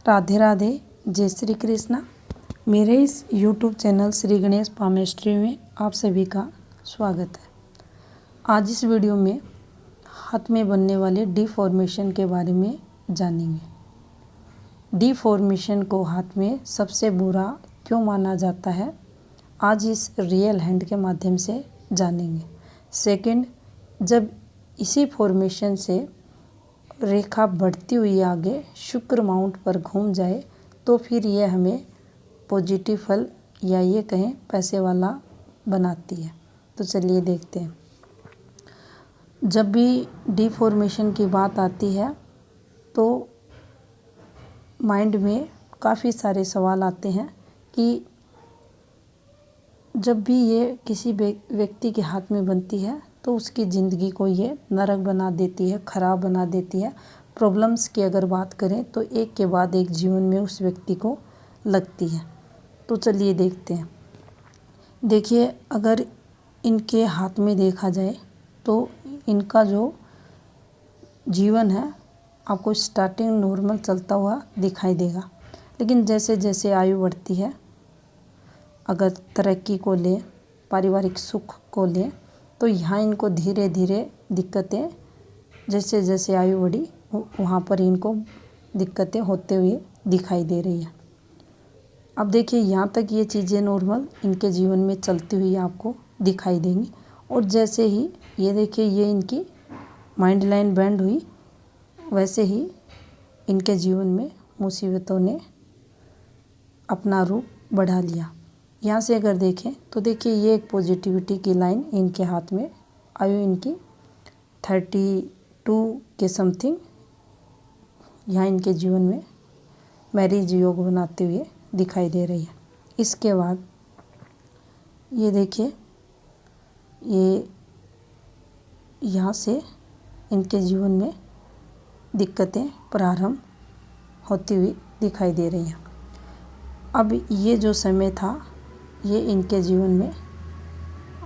राधे राधे, जय श्री कृष्णा। मेरे इस YouTube channel Shri Ganesh palmistry में आप सभी का स्वागत है। आज इस वीडियो में हाथ में बनने वाले डिफॉर्मेशन के बारे में जानेंगे। डिफॉर्मेशन को हाथ में सबसे बुरा क्यों माना जाता है, आज इस रियल हैंड के माध्यम से जानेंगे। सेकंड, जब इसी फॉर्मेशन से रेखा बढ़ती हुई आगे शुक्र माउंट पर घूम जाए तो फिर यह हमें पॉजिटिव फल या ये कहें पैसे वाला बनाती है। तो चलिए देखते हैं। जब भी डिफॉर्मेशन की बात आती है तो माइंड में काफ़ी सारे सवाल आते हैं कि जब भी ये किसी व्यक्ति के हाथ में बनती है तो उसकी ज़िंदगी को ये नरक बना देती है, ख़राब बना देती है। प्रॉब्लम्स की अगर बात करें तो एक के बाद एक जीवन में उस व्यक्ति को लगती है। तो चलिए देखते हैं। देखिए, अगर इनके हाथ में देखा जाए तो इनका जो जीवन है आपको स्टार्टिंग नॉर्मल चलता हुआ दिखाई देगा, लेकिन जैसे जैसे आयु बढ़ती है, अगर तरक्की को लें, पारिवारिक सुख को लें, तो यहाँ इनको धीरे धीरे दिक्कतें, जैसे जैसे आयु बढ़ी वहाँ पर इनको दिक्कतें होते हुए दिखाई दे रही है। अब देखिए, यहाँ तक ये चीज़ें नॉर्मल इनके जीवन में चलती हुई आपको दिखाई देंगी, और जैसे ही ये देखिए ये इनकी माइंड लाइन बैंड हुई, वैसे ही इनके जीवन में मुसीबतों ने अपना रूप बढ़ा लिया। यहाँ से अगर देखें तो देखिए ये एक पॉजिटिविटी की लाइन इनके हाथ में, आयु इनकी 32 के समथिंग यहाँ इनके जीवन में मैरिज योग बनाते हुए दिखाई दे रही है। इसके बाद ये देखिए ये यहाँ से इनके जीवन में दिक्कतें प्रारंभ होती हुई दिखाई दे रही हैं। अब ये जो समय था ये इनके जीवन में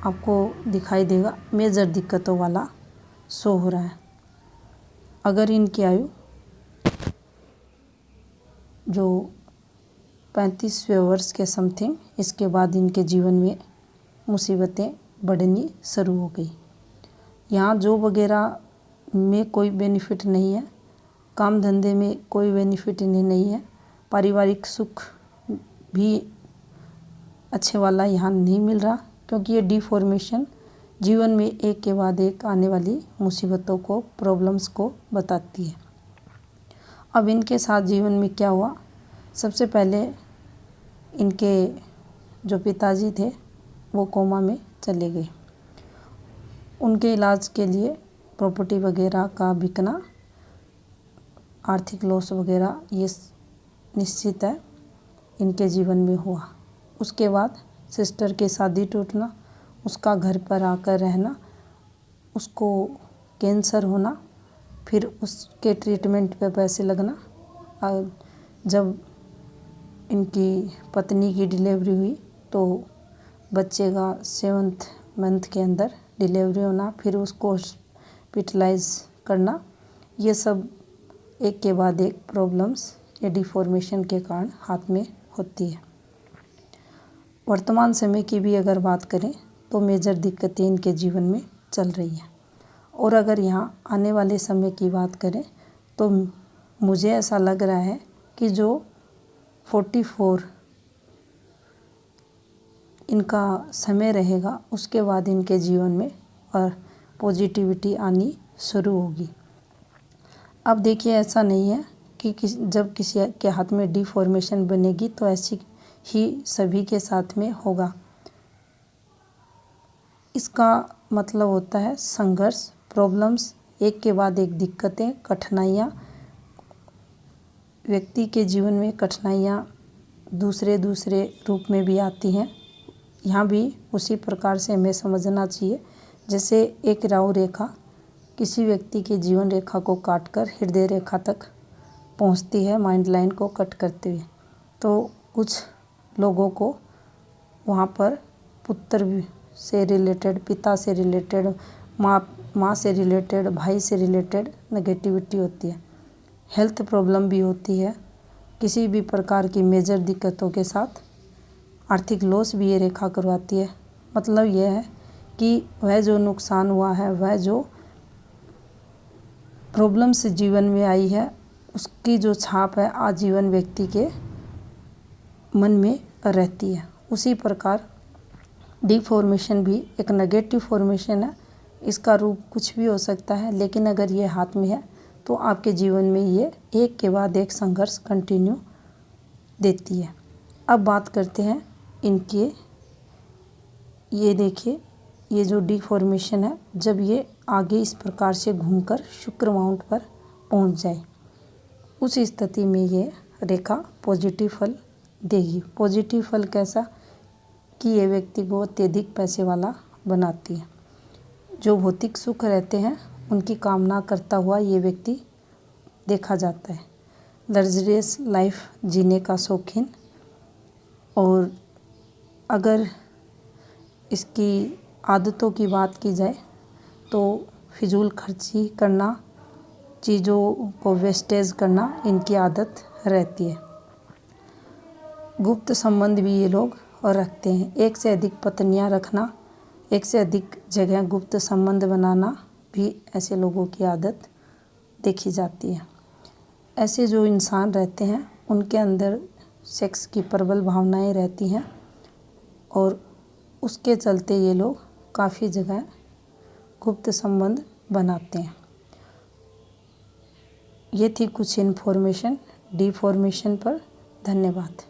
आपको दिखाई देगा मेजर दिक्कतों वाला शो हो रहा है। अगर इनकी आयु जो 35वें वर्ष के समथिंग, इसके बाद इनके जीवन में मुसीबतें बढ़नी शुरू हो गई। यहाँ जॉब वगैरह में कोई बेनिफिट नहीं है, काम धंधे में कोई बेनिफिट इन्हें नहीं है, पारिवारिक सुख भी अच्छे वाला यहाँ नहीं मिल रहा, क्योंकि ये डिफॉर्मेशन जीवन में एक के बाद एक आने वाली मुसीबतों को, प्रॉब्लम्स को बताती है। अब इनके साथ जीवन में क्या हुआ, सबसे पहले इनके जो पिताजी थे वो कोमा में चले गए। उनके इलाज के लिए प्रॉपर्टी वगैरह का बिकना, आर्थिक लॉस वगैरह ये निश्चित है इनके जीवन में हुआ। उसके बाद सिस्टर की शादी टूटना, उसका घर पर आकर रहना, उसको कैंसर होना, फिर उसके ट्रीटमेंट पे पैसे लगना। और जब इनकी पत्नी की डिलीवरी हुई तो बच्चे का 7th मंथ के अंदर डिलीवरी होना, फिर उसको हॉस्पिटलाइज करना, ये सब एक के बाद एक प्रॉब्लम्स या डिफॉर्मेशन के कारण हाथ में होती है। वर्तमान समय की भी अगर बात करें तो मेजर दिक्कतें इनके जीवन में चल रही हैं। और अगर यहाँ आने वाले समय की बात करें तो मुझे ऐसा लग रहा है कि जो 44 इनका समय रहेगा, उसके बाद इनके जीवन में और पॉजिटिविटी आनी शुरू होगी। अब देखिए, ऐसा नहीं है कि जब किसी के हाथ में डिफॉर्मेशन बनेगी तो ऐसी ही सभी के साथ में होगा। इसका मतलब होता है संघर्ष, प्रॉब्लम्स, एक के बाद एक दिक्कतें, कठिनाइयाँ। व्यक्ति के जीवन में कठिनाइयाँ दूसरे रूप में भी आती हैं। यहाँ भी उसी प्रकार से हमें समझना चाहिए, जैसे एक राहु रेखा किसी व्यक्ति के जीवन रेखा को काटकर हृदय रेखा तक पहुँचती है, माइंड लाइन को कट करते हुए। तो कुछ लोगों को वहाँ पर पुत्र से रिलेटेड, पिता से रिलेटेड, माँ से रिलेटेड, भाई से रिलेटेड नेगेटिविटी होती है। हेल्थ प्रॉब्लम भी होती है, किसी भी प्रकार की मेजर दिक्कतों के साथ आर्थिक लॉस भी ये रेखा करवाती है। मतलब यह है कि वह जो नुकसान हुआ है, वह जो प्रॉब्लम्स जीवन में आई है, उसकी जो छाप है आजीवन व्यक्ति के मन में रहती है। उसी प्रकार डी फॉर्मेशन भी एक नेगेटिव फॉर्मेशन है। इसका रूप कुछ भी हो सकता है, लेकिन अगर ये हाथ में है तो आपके जीवन में ये एक के बाद एक संघर्ष कंटिन्यू देती है। अब बात करते हैं इनके, ये देखिए ये जो डी फॉर्मेशन है, जब ये आगे इस प्रकार से घूमकर शुक्र माउंट पर पहुंच जाए, उस स्थिति में ये रेखा पॉजिटिव फल देगी। पॉजिटिव फल कैसा कि ये व्यक्ति को अत्यधिक पैसे वाला बनाती है। जो भौतिक सुख रहते हैं उनकी कामना करता हुआ ये व्यक्ति देखा जाता है। लग्जरियस लाइफ जीने का शौकीन। और अगर इसकी आदतों की बात की जाए तो फिजूल खर्ची करना, चीज़ों को वेस्टेज करना इनकी आदत रहती है। गुप्त संबंध भी ये लोग रखते हैं। एक से अधिक पत्नियां रखना, एक से अधिक जगह गुप्त संबंध बनाना भी ऐसे लोगों की आदत देखी जाती है। ऐसे जो इंसान रहते हैं उनके अंदर सेक्स की प्रबल भावनाएं रहती हैं और उसके चलते ये लोग काफ़ी जगह गुप्त संबंध बनाते हैं। ये थी कुछ इन्फॉर्मेशन डी फॉर्मेशन पर। धन्यवाद।